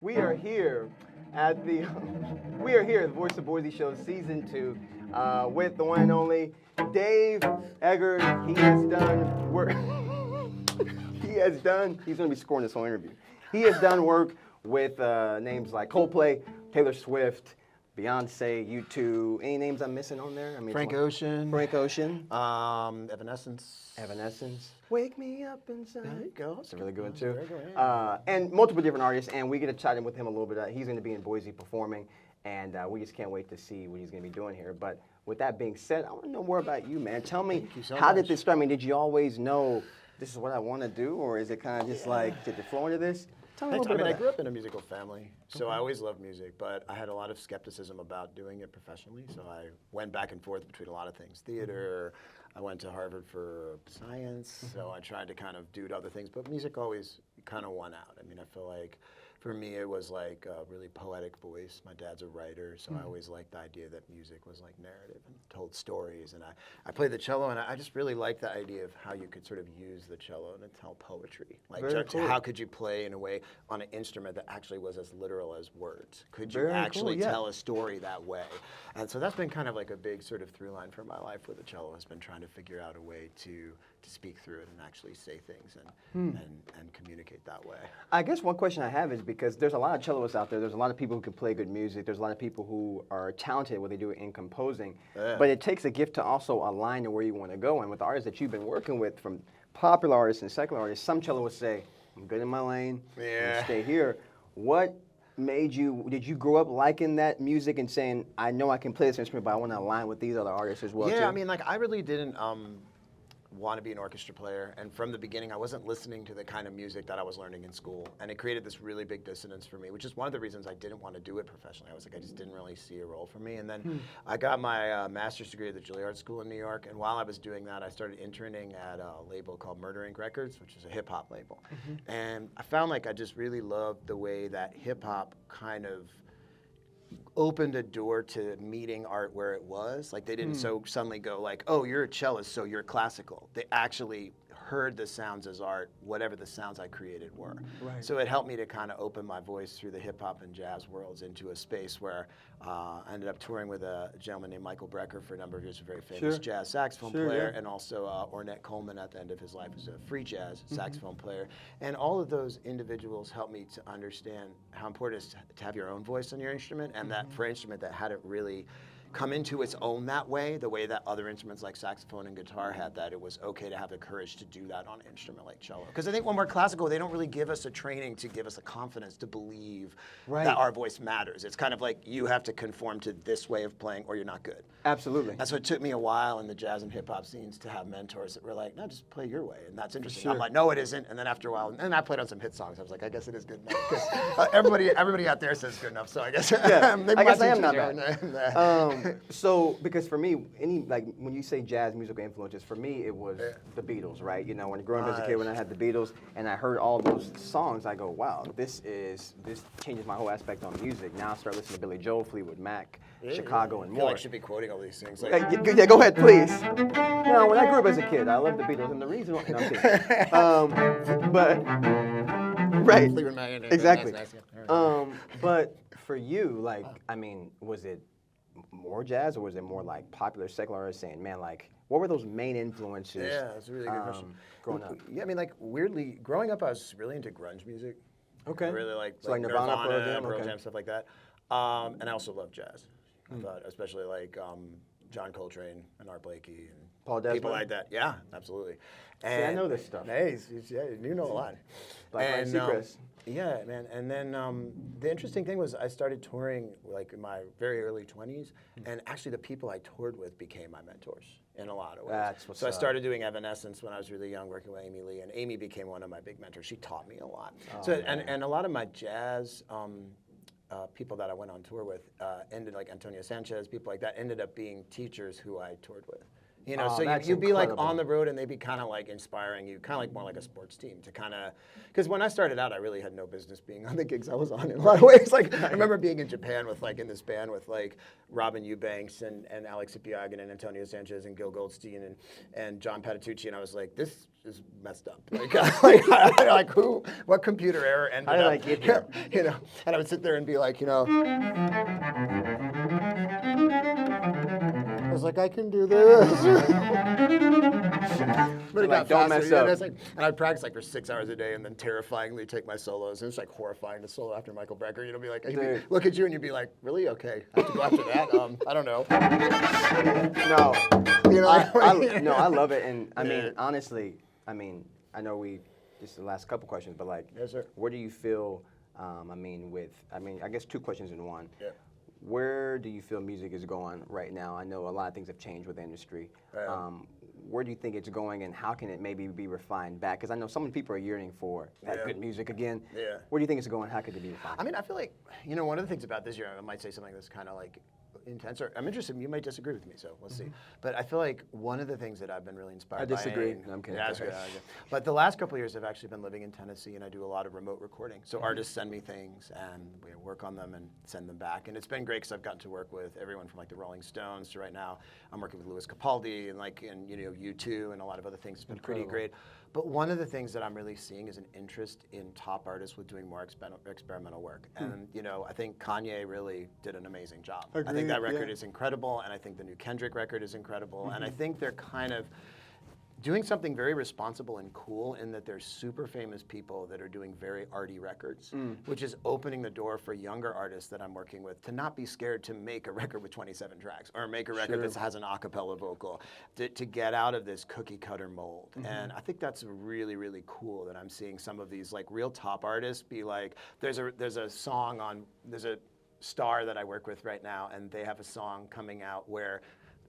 We are here at the we are here at the Voice of Boise Show Season 2 with the one and only Dave Eggar. He has done work. He's going to be scoring this whole interview. He has done work with names like Coldplay, Taylor Swift, Beyonce, U2. Any names I'm missing on there? I mean, Frank Ocean. Evanescence. Evanescence. Wake me up inside. There you go. That's a really good one too. Very good, yeah. And multiple different artists, and we get to chat in with him a little bit. He's going to be in Boise performing, and we just can't wait to see what he's going to be doing here. But with that being said, I want to know more about you, man. Tell me, how did this start? I mean, did you always know this is what I want to do, or is it kind of just like, did you flow into this? Tell me a little bit about I grew up in a musical family, so I always loved music, but I had a lot of skepticism about doing it professionally, so I went back and forth between a lot of things. Theater, I went to Harvard for science, so I tried to kind of do other things, but music always kind of won out. I mean, I feel like for me it was like a really poetic voice. My dad's a writer, so I always liked the idea that music was like narrative and told stories, and I played the cello, and I just really liked the idea of how you could sort of use the cello to tell poetry. Like, how could you play in a way on an instrument that actually was as literal as words? Could you actually tell a story that way? And so that's been kind of like a big sort of through line for my life with the cello, has been trying to figure out a way to speak through it and actually say things and communicate that way. I guess one question I have is because there's a lot of cellists out there. There's a lot of people who can play good music. There's a lot of people who are talented at what they do in composing. But it takes a gift to also align to where you want to go. And with the artists that you've been working with, from popular artists and secular artists, some cellists say, I'm good in my lane, and stay here. What made you, did you grow up liking that music and saying, I know I can play this instrument, but I want to align with these other artists as well, too? Yeah, I mean, like, I really didn't want to be an orchestra player, and from the beginning I wasn't listening to the kind of music that I was learning in school, and it created this really big dissonance for me, which is one of the reasons I didn't want to do it professionally. I was like, I just didn't really see a role for me. And then I got my master's degree at the Juilliard School in New York, and while I was doing that, I started interning at a label called Murder Inc. Records, which is a hip-hop label. And I found like I just really loved the way that hip-hop kind of opened a door to meeting art where it was. Like, they didn't so suddenly go like, oh, you're a cellist, so you're classical. They actually heard the sounds as art, whatever the sounds I created were. Right. So it helped me to kind of open my voice through the hip hop and jazz worlds into a space where I ended up touring with a gentleman named Michael Brecker for a number of years, a very famous jazz saxophone player, and also Ornette Coleman at the end of his life was a free jazz saxophone player. And all of those individuals helped me to understand how important it is to have your own voice on your instrument, and that for an instrument that hadn't really come into its own that way, the way that other instruments like saxophone and guitar had, that it was okay to have the courage to do that on an instrument like cello. Because I think when we're classical, they don't really give us a training to give us a confidence to believe that our voice matters. It's kind of like you have to conform to this way of playing or you're not good. Absolutely. That's what it took me a while in the jazz and hip hop scenes to have mentors that were like, no, just play your way, and that's interesting. I'm like, no, it isn't. And then after a while, and I played on some hit songs, I was like, I guess it is good enough. Because everybody out there says good enough, so I guess I guess I am not bad. So, because for me, like when you say jazz musical influences, for me it was the Beatles, right? You know, when growing up as a kid, when I had the Beatles and I heard all those songs, I go, wow, this changes my whole aspect on music. Now I start listening to Billy Joel, Fleetwood Mac, Chicago, and I feel more. like I should be quoting all these things. Like, yeah, go ahead, please. No, when I grew up as a kid, I loved the Beatles, and the reason why, no, I'm kidding. But right, exactly. But for you, like, I mean, was it more jazz, or was it more like popular secular artists saying, man, like, what were those main influences? Yeah, that's a really good question. Growing up. Yeah, I mean, like, weirdly, growing up, I was really into grunge music. Okay. I really like Nirvana, Pearl Jam, stuff like that. And I also love jazz. I thought, especially like John Coltrane and Art Blakey and Paul Desmond. People like that. Yeah, absolutely. And see, I know this stuff. Hey, you know a lot. Like Seacrest. Yeah, man. And then the interesting thing was I started touring like in my very early 20s, and actually the people I toured with became my mentors in a lot of ways. That's what's so I started doing Evanescence when I was really young, working with Amy Lee, and Amy became one of my big mentors. She taught me a lot. And a lot of my jazz people that I went on tour with ended, like Antonio Sanchez, people like that, ended up being teachers who I toured with. You know, so you'd be like on the road and they'd be kind of like inspiring you, kind of like more like a sports team to kind of, because when I started out, I really had no business being on the gigs I was on in a lot of ways. Like, I remember being in Japan with like, in this band with like Robin Eubanks and Alex Ipiagan and Antonio Sanchez and Gil Goldstein and John Patitucci, and I was like, this is messed up. Like who? What computer error ended How did up? I get here? You know, and I would sit there and be like, you know, I was like, I can do this. But it Like, got don't faster, mess you know, up. and it's like, and I'd practice like for 6 hours a day, and then terrifyingly take my solos. And it's like horrifying to solo after Michael Brecker. You know, be like, he'd be, look at you, and you'd be like, really? Okay, I have to go after that. I don't know. No, You know, no, I love it, and I mean, Yeah. honestly, I mean, I know just the last couple questions, but like, Yes, sir. where do you feel? I guess 2 questions in one. Yeah. Where do you feel music is going right now? I know a lot of things have changed with the industry. Yeah. Where do you think it's going, and how can it maybe be refined back? Because I know so many people are yearning for that Yeah. good music again. Yeah. Where do you think it's going? How could it be refined? I mean, I feel like, you know, one of the things about this year, I might say something that's kind of like intense, or I'm interested, you might disagree with me, so we'll see. But I feel like one of the things that I've been really inspired by. I disagree. No, I'm kidding. Yeah, that's good. But the last couple of years, I've actually been living in Tennessee, and I do a lot of remote recording. So artists send me things, and we work on them and send them back. And it's been great because I've gotten to work with everyone from like the Rolling Stones to right now, I'm working with Louis Capaldi and you know, U2 and a lot of other things. It's been pretty great. But one of the things that I'm really seeing is an interest in top artists with doing more experimental work. And, you know, I think Kanye really did an amazing job. I think that record is incredible, and I think the new Kendrick record is incredible. And I think they're kind of doing something very responsible and cool in that there's super famous people that are doing very arty records, which is opening the door for younger artists that I'm working with to not be scared to make a record with 27 tracks or make a record that has an a cappella vocal, to get out of this cookie cutter mold. And I think that's really, really cool that I'm seeing some of these like real top artists be like, there's a star that I work with right now, and they have a song coming out where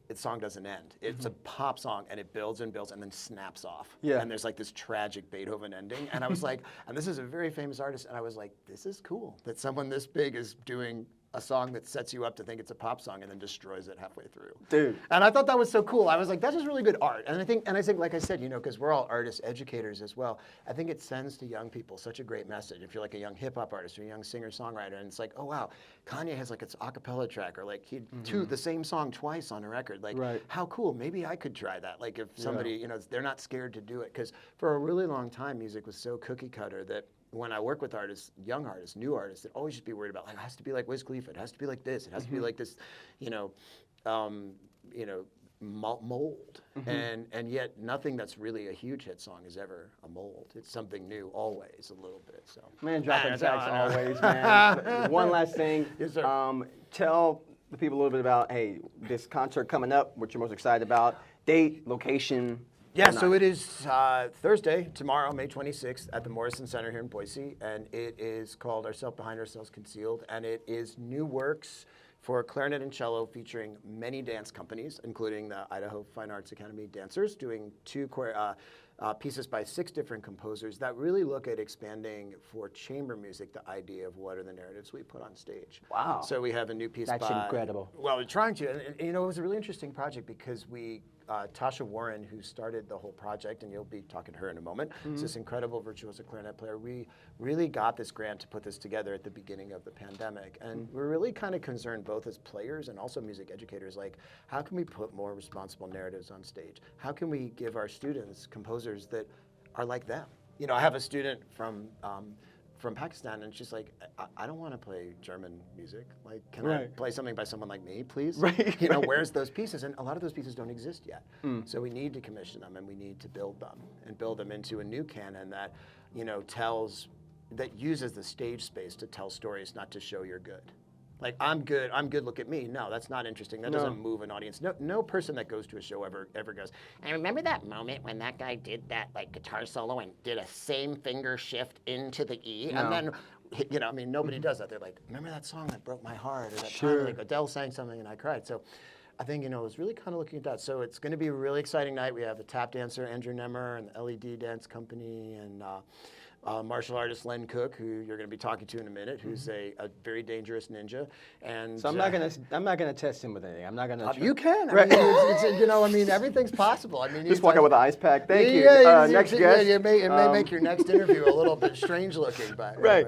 the song doesn't end. It's a pop song, and it builds and builds and then snaps off. Yeah. And there's like this tragic Beethoven ending. And I was like, and this is a very famous artist, and I was like, this is cool that someone this big is doing a song that sets you up to think it's a pop song and then destroys it halfway through. Dude. And I thought that was so cool. I was like, that's just really good art. And I think, like I said, you know, because we're all artists, educators as well, I think it sends to young people such a great message. If you're like a young hip hop artist or a young singer-songwriter, and it's like, oh wow, Kanye has like its a cappella track, or like he the same song twice on a record. Like, how cool, maybe I could try that. Like if somebody, you know, they're not scared to do it. Because for a really long time, music was so cookie cutter that when I work with artists, young artists, new artists, that always just be worried about, like, it has to be like Wiz Khalifa, it has to be like this, it has to be like this, mold. And yet nothing that's really a huge hit song is ever a mold. It's something new always, a little bit. So Man, dropping facts always, man. One last thing. Yes, sir. Tell the people a little bit about, hey, this concert coming up, what you're most excited about, date, location. Yeah, so it is Thursday, tomorrow, May 26th, at the Morrison Center here in Boise, and it is called Ourselves Behind Ourselves Concealed, and it is new works for clarinet and cello featuring many dance companies, including the Idaho Fine Arts Academy dancers, doing 2 pieces by 6 different composers that really look at expanding for chamber music the idea of what are the narratives we put on stage. Wow. So we have a new piece That's by... incredible. Well, we're trying to, and you know, it was a really interesting project because Tasha Warren, who started the whole project, and you'll be talking to her in a moment, is this incredible virtuoso clarinet player. We really got this grant to put this together at the beginning of the pandemic, and we're really kind of concerned both as players and also music educators, like, how can we put more responsible narratives on stage? How can we give our students composers that are like them? You know, I have a student from Pakistan, and she's like, I don't want to play German music. Like, can I play something by someone like me, please? You know, where's those pieces? And a lot of those pieces don't exist yet. So we need to commission them, and we need to build them into a new canon that, you know, that uses the stage space to tell stories, not to show you're good. Like, I'm good, look at me. No, that's not interesting. That doesn't move an audience. No person that goes to a show ever goes, I remember that moment when that guy did that, like, guitar solo and did a same finger shift into the E, and then, you know, I mean, nobody does that. They're like, remember that song that broke my heart, or that time, like, Adele sang something and I cried. So I think, you know, I was really kind of looking at that. So it's going to be a really exciting night. We have a tap dancer, Andrew Nemmer, and the LED Dance Company, and martial artist Len Cook, who you're going to be talking to in a minute, who's a very dangerous ninja. And So I'm not gonna test him with anything. I'm not gonna. you can. I mean, it's, you know, I mean, everything's possible. I mean, Just walk out with an ice pack. Thank you. Yeah, Next guest. it may make your next interview a little bit strange looking, but Right.